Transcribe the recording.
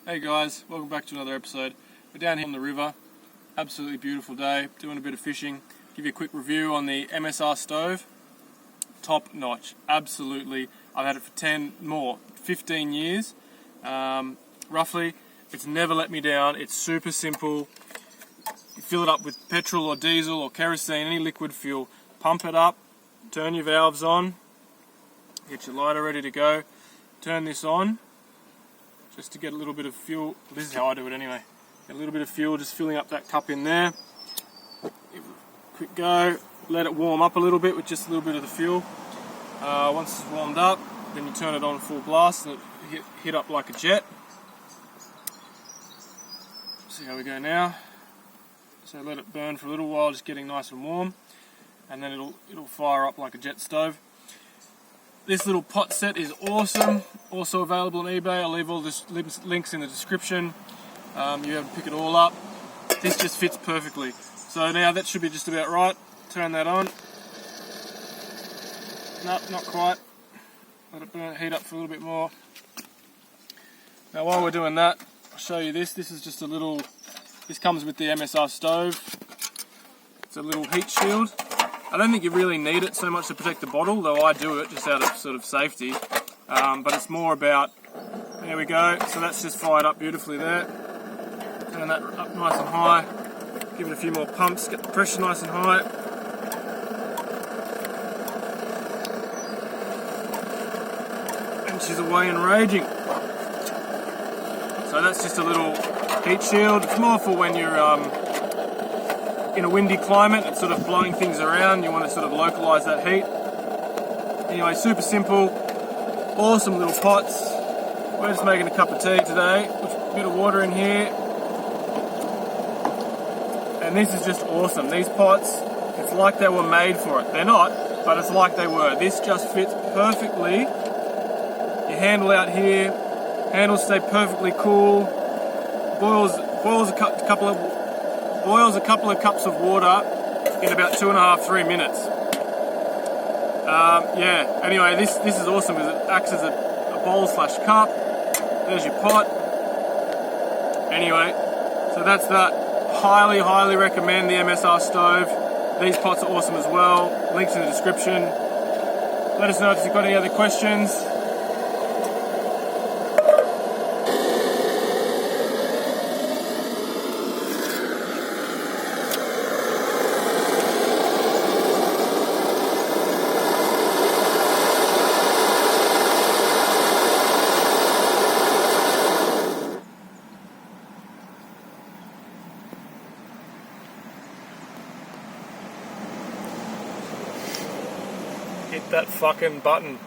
Hey guys, welcome back to another episode. We're down here on the river, absolutely beautiful day, doing a bit of fishing. Give you a quick review on the MSR stove. Top notch, absolutely. I've had it for 15 years, roughly. It's never let me down. It's super simple. You fill it up with petrol or diesel or kerosene, any liquid fuel. Pump it up, turn your valves on, get your lighter ready to go. Turn this on, just to get a little bit of fuel. This is how I do it anyway. Get a little bit of fuel, just filling up that cup in there. Give it a quick go, let it warm up a little bit with just a little bit of the fuel. Once it's warmed up, then you turn it on full blast and it hit up like a jet. See how we go now. So let it burn for a little while, just getting nice and warm, and then it'll fire up like a jet stove. This little pot set is awesome, also available on eBay. I'll leave all the links in the description. You have to pick it all up. This just fits perfectly. So now that should be just about right. Turn that on. Nope, not quite. Let it burn, heat up for a little bit more. Now while we're doing that, I'll show you this. This is just a little, this comes with the MSR stove. It's a little heat shield. I don't think you really need it so much to protect the bottle, though I do it just out of sort of safety. But it's more about, there we go, so that's just fired up beautifully there. Turn that up nice and high, give it a few more pumps, get the pressure nice and high. And she's away and raging. So that's just a little heat shield. It's more for when you're in a windy climate, it's sort of blowing things around, you want to sort of localize that heat. Anyway, super simple, awesome little pots. We're just making a cup of tea today, put a bit of water in here. And this is just awesome. These pots, it's like they were made for it. They're not, but it's like they were. This just fits perfectly. Your handle out here, handles stay perfectly cool, boils a couple of cups of water in about 2.5-3 minutes. Yeah, anyway, this is awesome because it acts as a bowl/cup. There's your pot. Anyway, so that's that. Highly recommend the MSR stove. These pots are awesome as well. Links in the description. Let us know if you've got any other questions. Hit that fucking button.